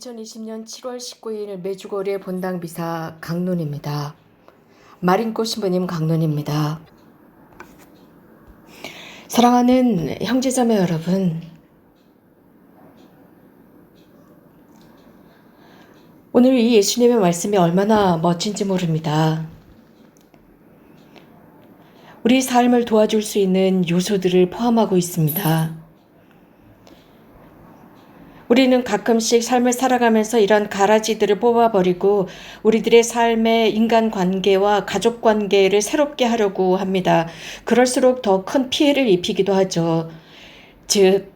2020년 7월 19일 매주거리의 본당비사 강론입니다. 마린꽃 신부님 강론입니다. 사랑하는 형제자매 여러분, 오늘 이 예수님의 말씀이 얼마나 멋진지 모릅니다. 우리 삶을 도와줄 수 있는 요소들을 포함하고 있습니다. 우리는 가끔씩 삶을 살아가면서 이런 가라지들을 뽑아버리고 우리들의 삶의 인간관계와 가족관계를 새롭게 하려고 합니다. 그럴수록 더 큰 피해를 입히기도 하죠. 즉,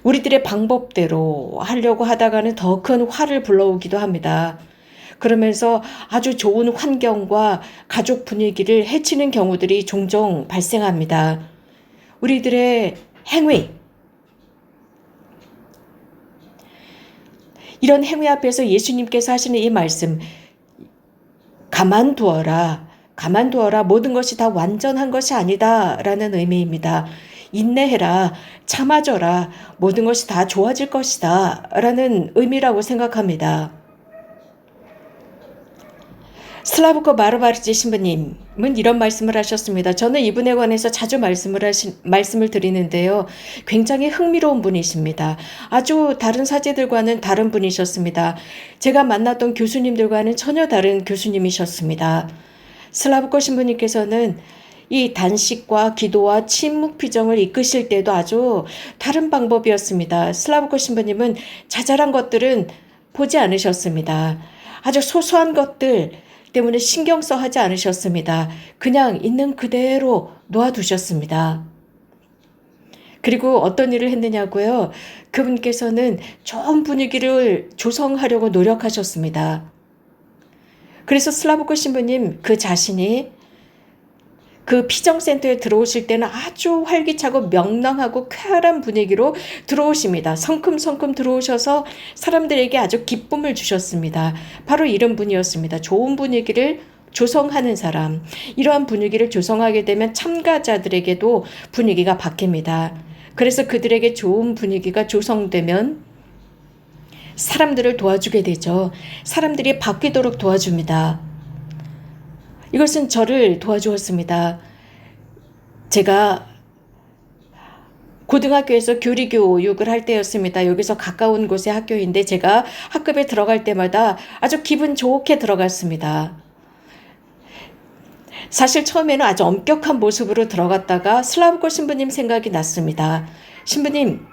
우리들의 방법대로 하려고 하다가는 더 큰 화를 불러오기도 합니다. 그러면서 아주 좋은 환경과 가족 분위기를 해치는 경우들이 종종 발생합니다. 우리들의 행위, 이런 행위 앞에서 예수님께서 하시는 이 말씀, 가만두어라, 가만두어라, 모든 것이 다 완전한 것이 아니다 라는 의미입니다. 인내해라, 참아줘라, 모든 것이 다 좋아질 것이다 라는 의미라고 생각합니다. 슬라브코 마르바르치 신부님은 이런 말씀을 하셨습니다. 저는 이분에 관해서 자주 말씀을 드리는데요. 굉장히 흥미로운 분이십니다. 아주 다른 사제들과는 다른 분이셨습니다. 제가 만났던 교수님들과는 전혀 다른 교수님이셨습니다. 슬라브코 신부님께서는 이 단식과 기도와 침묵 피정을 이끄실 때도 아주 다른 방법이었습니다. 슬라브코 신부님은 자잘한 것들은 보지 않으셨습니다. 아주 소소한 것들 때문에 신경 써 하지 않으셨습니다. 그냥 있는 그대로 놓아두셨습니다. 그리고 어떤 일을 했느냐고요? 그분께서는 좋은 분위기를 조성하려고 노력하셨습니다. 그래서 슬라브코 신부님 그 자신이 그 피정센터에 들어오실 때는 아주 활기차고 명랑하고 쾌활한 분위기로 들어오십니다. 성큼성큼 들어오셔서 사람들에게 아주 기쁨을 주셨습니다. 바로 이런 분이었습니다. 좋은 분위기를 조성하는 사람. 이러한 분위기를 조성하게 되면 참가자들에게도 분위기가 바뀝니다. 그래서 그들에게 좋은 분위기가 조성되면 사람들을 도와주게 되죠. 사람들이 바뀌도록 도와줍니다. 이것은 저를 도와주었습니다. 제가 고등학교에서 교리교육을 할 때였습니다. 여기서 가까운 곳의 학교인데 제가 학급에 들어갈 때마다 아주 기분 좋게 들어갔습니다. 사실 처음에는 아주 엄격한 모습으로 들어갔다가 슬라브코 신부님 생각이 났습니다. 신부님,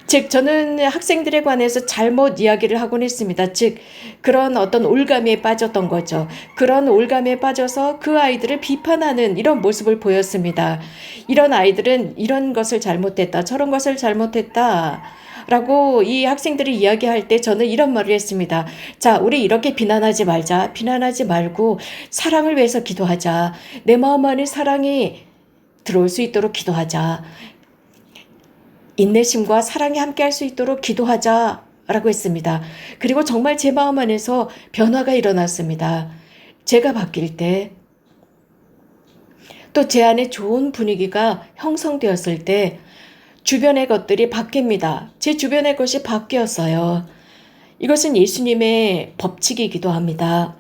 즉 저는 학생들에 관해서 잘못 이야기를 하곤 했습니다. 즉 그런 어떤 올가미에 빠졌던 거죠. 그런 올가미에 빠져서 그 아이들을 비판하는 이런 모습을 보였습니다. 이런 아이들은 이런 것을 잘못했다, 저런 것을 잘못했다 라고 이 학생들이 이야기할 때 저는 이런 말을 했습니다. 자, 우리 이렇게 비난하지 말자. 비난하지 말고 사랑을 위해서 기도하자. 내 마음 안에 사랑이 들어올 수 있도록 기도하자. 인내심과 사랑이 함께 할 수 있도록 기도하자라고 했습니다. 그리고 정말 제 마음 안에서 변화가 일어났습니다. 제가 바뀔 때, 또 제 안에 좋은 분위기가 형성되었을 때 주변의 것들이 바뀝니다. 제 주변의 것이 바뀌었어요. 이것은 예수님의 법칙이기도 합니다.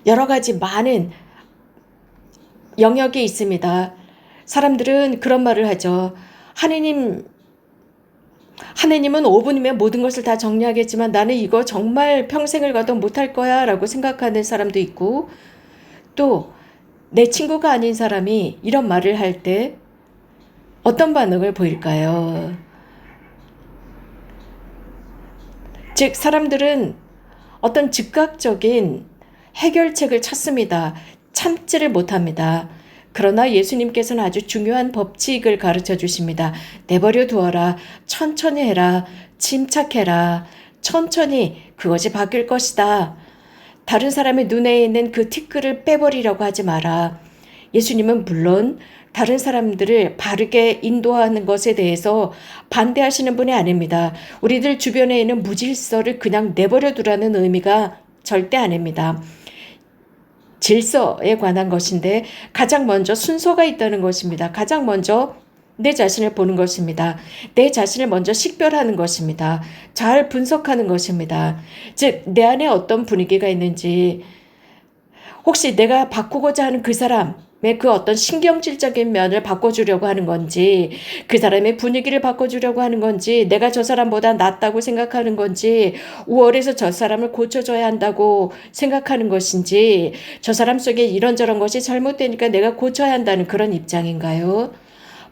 여러 가지 많은 영역이 있습니다. 사람들은 그런 말을 하죠. 하느님은 5분이면 모든 것을 다 정리하겠지만 나는 이거 정말 평생을 가도 못할 거야 라고 생각하는 사람도 있고, 또 내 친구가 아닌 사람이 이런 말을 할 때 어떤 반응을 보일까요? 즉 사람들은 어떤 즉각적인 해결책을 찾습니다. 참지를 못합니다. 그러나 예수님께서는 아주 중요한 법칙을 가르쳐 주십니다. 내버려 두어라. 천천히 해라. 침착해라. 천천히 그것이 바뀔 것이다. 다른 사람의 눈에 있는 그 티끌을 빼버리려고 하지 마라. 예수님은 물론 다른 사람들을 바르게 인도하는 것에 대해서 반대하시는 분이 아닙니다. 우리들 주변에 있는 무질서를 그냥 내버려 두라는 의미가 절대 아닙니다. 질서에 관한 것인데 가장 먼저 순서가 있다는 것입니다. 가장 먼저 내 자신을 보는 것입니다. 내 자신을 먼저 식별하는 것입니다. 잘 분석하는 것입니다. 즉, 내 안에 어떤 분위기가 있는지, 혹시 내가 바꾸고자 하는 그 사람의 그 어떤 신경질적인 면을 바꿔주려고 하는 건지, 그 사람의 분위기를 바꿔주려고 하는 건지, 내가 저 사람보다 낫다고 생각하는 건지, 우월해서 저 사람을 고쳐줘야 한다고 생각하는 것인지, 저 사람 속에 이런저런 것이 잘못되니까 내가 고쳐야 한다는 그런 입장인가요?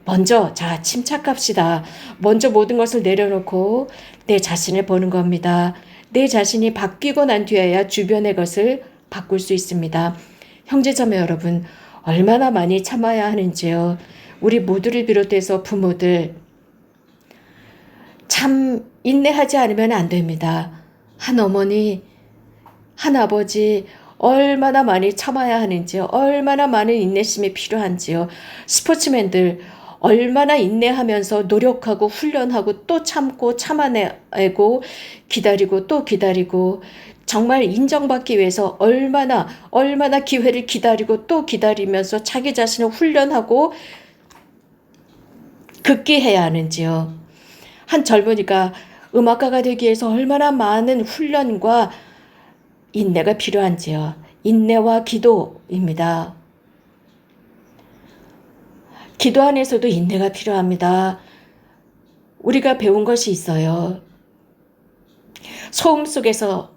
먼저 침착합시다. 먼저 모든 것을 내려놓고 내 자신을 보는 겁니다. 내 자신이 바뀌고 난 뒤에야 주변의 것을 바꿀 수 있습니다. 형제자매 여러분, 얼마나 많이 참아야 하는지요. 우리 모두를 비롯해서 부모들, 참 인내하지 않으면 안 됩니다. 한 어머니, 한 아버지, 얼마나 많이 참아야 하는지요. 얼마나 많은 인내심이 필요한지요. 스포츠맨들 얼마나 인내하면서 노력하고 훈련하고 또 참고 참아내고 기다리고 또 기다리고, 정말 인정받기 위해서 얼마나 기회를 기다리고 또 기다리면서 자기 자신을 훈련하고 극기해야 하는지요. 한 젊은이가 음악가가 되기 위해서 얼마나 많은 훈련과 인내가 필요한지요. 인내와 기도입니다. 기도 안에서도 인내가 필요합니다. 우리가 배운 것이 있어요. 소음 속에서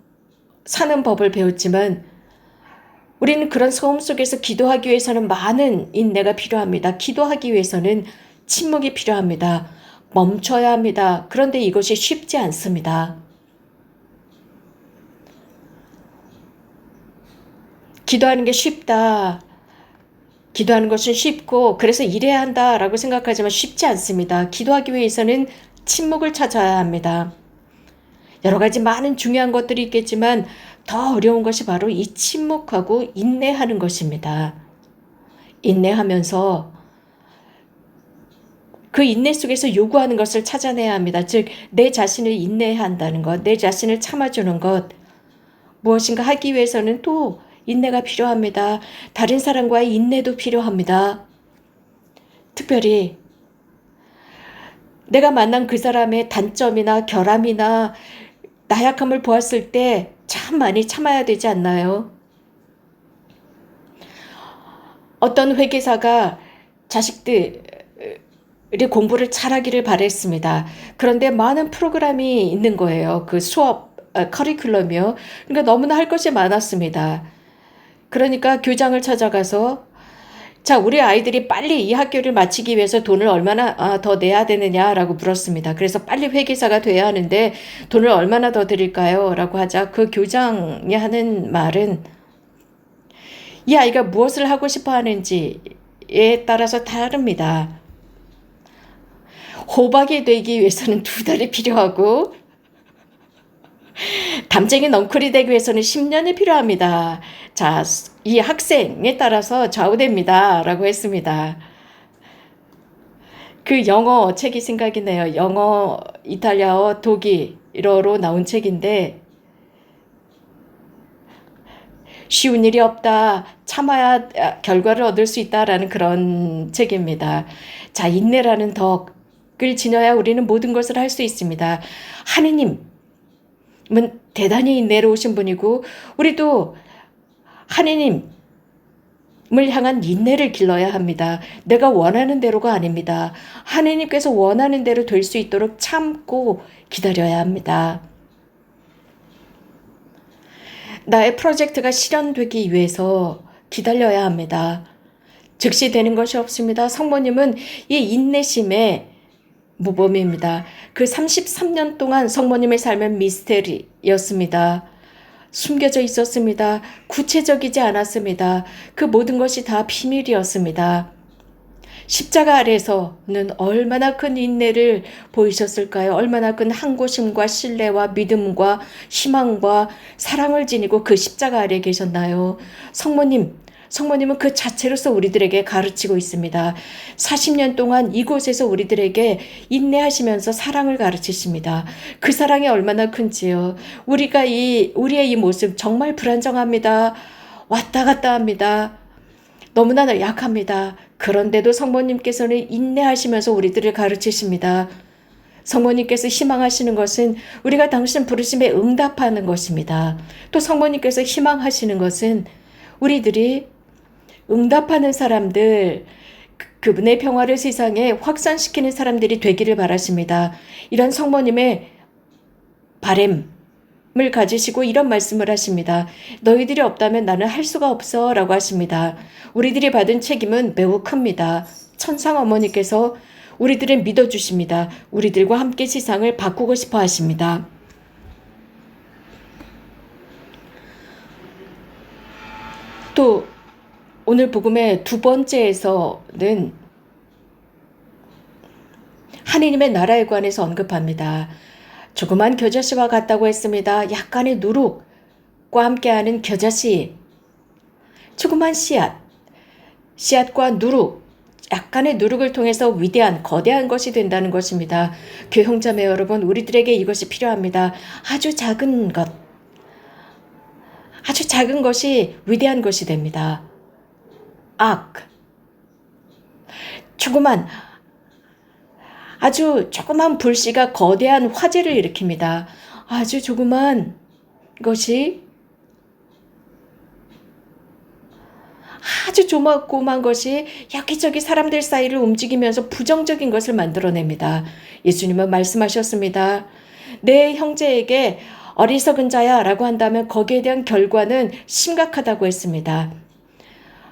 사는 법을 배웠지만 우리는 그런 소음 속에서 기도하기 위해서는 많은 인내가 필요합니다. 기도하기 위해서는 침묵이 필요합니다. 멈춰야 합니다. 그런데 이것이 쉽지 않습니다. 기도하는 게 쉽다. 기도하는 것은 쉽고 그래서 이래야 한다라고 생각하지만 쉽지 않습니다. 기도하기 위해서는 침묵을 찾아야 합니다. 여러 가지 많은 중요한 것들이 있겠지만 더 어려운 것이 바로 이 침묵하고 인내하는 것입니다. 인내하면서 그 인내 속에서 요구하는 것을 찾아내야 합니다. 즉, 내 자신을 인내해야 한다는 것, 내 자신을 참아주는 것, 무엇인가 하기 위해서는 또 인내가 필요합니다. 다른 사람과의 인내도 필요합니다. 특별히 내가 만난 그 사람의 단점이나 결함이나 나약함을 보았을 때 참 많이 참아야 되지 않나요? 어떤 회계사가 자식들이 공부를 잘하기를 바랬습니다. 그런데 많은 프로그램이 있는 거예요. 그 수업 커리큘럼이요. 그러니까 너무나 할 것이 많았습니다. 그러니까 교장을 찾아가서, 자, 우리 아이들이 빨리 이 학교를 마치기 위해서 돈을 얼마나 더 내야 되느냐라고 물었습니다. 그래서 빨리 회계사가 돼야 하는데 돈을 얼마나 더 드릴까요? 라고 하자 그 교장이 하는 말은, 이 아이가 무엇을 하고 싶어 하는지에 따라서 다릅니다. 호박이 되기 위해서는 2달이 필요하고 담쟁이 넝쿨이 되기 위해서는 10년이 필요합니다. 자, 이 학생에 따라서 좌우됩니다. 라고 했습니다. 그 영어 책이 생각이 나요. 영어, 이탈리아어, 독일어로 나온 책인데, 쉬운 일이 없다. 참아야 결과를 얻을 수 있다라는 그런 책입니다. 자, 인내라는 덕을 지녀야 우리는 모든 것을 할 수 있습니다. 하느님은 대단히 인내로우신 분이고 우리도 하느님을 향한 인내를 길러야 합니다. 내가 원하는 대로가 아닙니다. 하느님께서 원하는 대로 될 수 있도록 참고 기다려야 합니다. 나의 프로젝트가 실현되기 위해서 기다려야 합니다. 즉시 되는 것이 없습니다. 성모님은 이 인내심의 모범입니다. 그 33년 동안 성모님의 삶은 미스테리였습니다. 숨겨져 있었습니다. 구체적이지 않았습니다. 그 모든 것이 다 비밀이었습니다. 십자가 아래에서는 얼마나 큰 인내를 보이셨을까요? 얼마나 큰 항고심과 신뢰와 믿음과 희망과 사랑을 지니고 그 십자가 아래에 계셨나요? 성모님은 그 자체로서 우리들에게 가르치고 있습니다. 40년 동안 이곳에서 우리들에게 인내하시면서 사랑을 가르치십니다. 그 사랑이 얼마나 큰지요. 우리의 이 모습 정말 불안정합니다. 왔다 갔다 합니다. 너무나 약합니다. 그런데도 성모님께서는 인내하시면서 우리들을 가르치십니다. 성모님께서 희망하시는 것은 우리가 당신 부르심에 응답하는 것입니다. 또 성모님께서 희망하시는 것은 우리들이 응답하는 사람들, 그분의 평화를 세상에 확산시키는 사람들이 되기를 바라십니다. 이런 성모님의 바램을 가지시고 이런 말씀을 하십니다. 너희들이 없다면 나는 할 수가 없어 라고 하십니다. 우리들이 받은 책임은 매우 큽니다. 천상 어머니께서 우리들을 믿어주십니다. 우리들과 함께 세상을 바꾸고 싶어 하십니다. 또 오늘 복음의 두 번째에서는 하느님의 나라에 관해서 언급합니다. 조그만 겨자씨와 같다고 했습니다. 약간의 누룩과 함께하는 겨자씨, 조그만 씨앗과 누룩, 약간의 누룩을 통해서 위대한 거대한 것이 된다는 것입니다. 교형자매 여러분, 우리들에게 이것이 필요합니다. 아주 작은 것이 위대한 것이 됩니다. 아주 조그만 불씨가 거대한 화재를 일으킵니다. 아주 조그만 것이 아주 조그만 것이 여기저기 사람들 사이를 움직이면서 부정적인 것을 만들어냅니다. 예수님은 말씀하셨습니다. 내 형제에게 어리석은 자야 라고 한다면 거기에 대한 결과는 심각하다고 했습니다.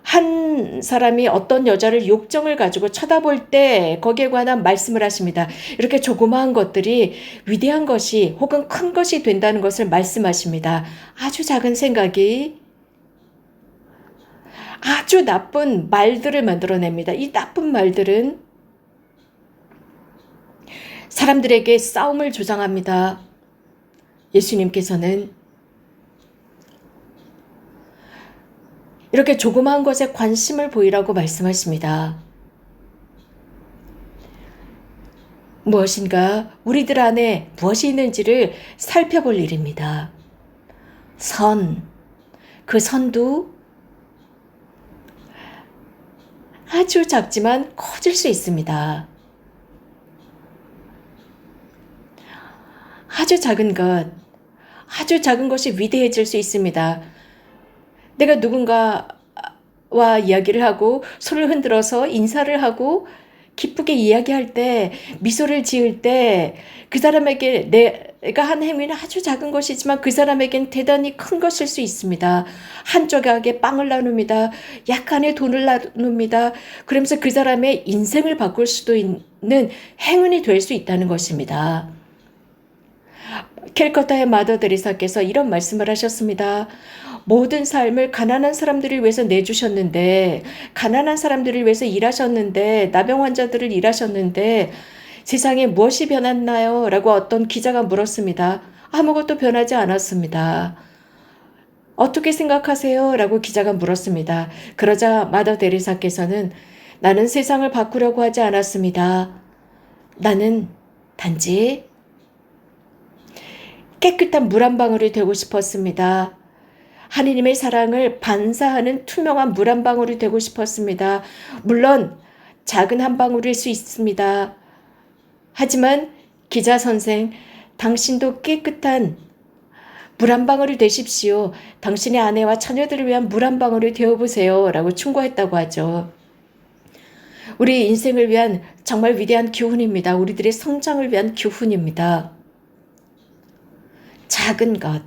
한 사람이 어떤 여자를 욕정을 가지고 쳐다볼 때 거기에 관한 말씀을 하십니다. 이렇게 조그마한 것들이 위대한 것이 혹은 큰 것이 된다는 것을 말씀하십니다. 아주 작은 생각이 아주 나쁜 말들을 만들어냅니다. 이 나쁜 말들은 사람들에게 싸움을 조장합니다. 예수님께서는 이렇게 조그마한 것에 관심을 보이라고 말씀하십니다. 무엇인가 우리들 안에 무엇이 있는지를 살펴볼 일입니다. 그 선도 아주 작지만 커질 수 있습니다. 아주 작은 것이 위대해질 수 있습니다. 내가 누군가와 이야기를 하고 손을 흔들어서 인사를 하고 기쁘게 이야기할 때, 미소를 지을 때 그 사람에게 내가 한 행위는 아주 작은 것이지만 그 사람에겐 대단히 큰 것일 수 있습니다. 한 조각에 빵을 나눕니다. 약간의 돈을 나눕니다. 그러면서 그 사람의 인생을 바꿀 수도 있는 행운이 될 수 있다는 것입니다. 캘커타의 마더 데리사께서 이런 말씀을 하셨습니다. 모든 삶을 가난한 사람들을 위해서 내주셨는데, 가난한 사람들을 위해서 일하셨는데, 나병 환자들을 일하셨는데 세상에 무엇이 변했나요? 라고 어떤 기자가 물었습니다. 아무것도 변하지 않았습니다. 어떻게 생각하세요? 라고 기자가 물었습니다. 그러자 마더 데리사께서는 나는 세상을 바꾸려고 하지 않았습니다. 나는 단지 깨끗한 물 한 방울이 되고 싶었습니다. 하느님의 사랑을 반사하는 투명한 물 한 방울이 되고 싶었습니다. 물론 작은 한 방울일 수 있습니다. 하지만 기자 선생, 당신도 깨끗한 물 한 방울이 되십시오. 당신의 아내와 자녀들을 위한 물 한 방울이 되어보세요. 라고 충고했다고 하죠. 우리 인생을 위한 정말 위대한 교훈입니다. 우리들의 성장을 위한 교훈입니다. 작은 것,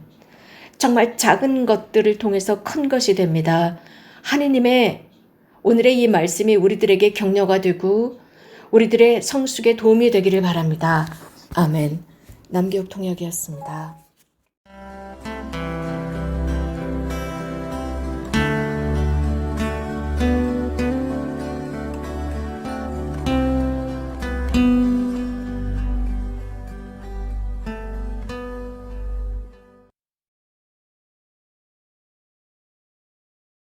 정말 작은 것들을 통해서 큰 것이 됩니다. 하느님의 오늘의 이 말씀이 우리들에게 격려가 되고 우리들의 성숙에 도움이 되기를 바랍니다. 아멘. 남기옥 통역이었습니다.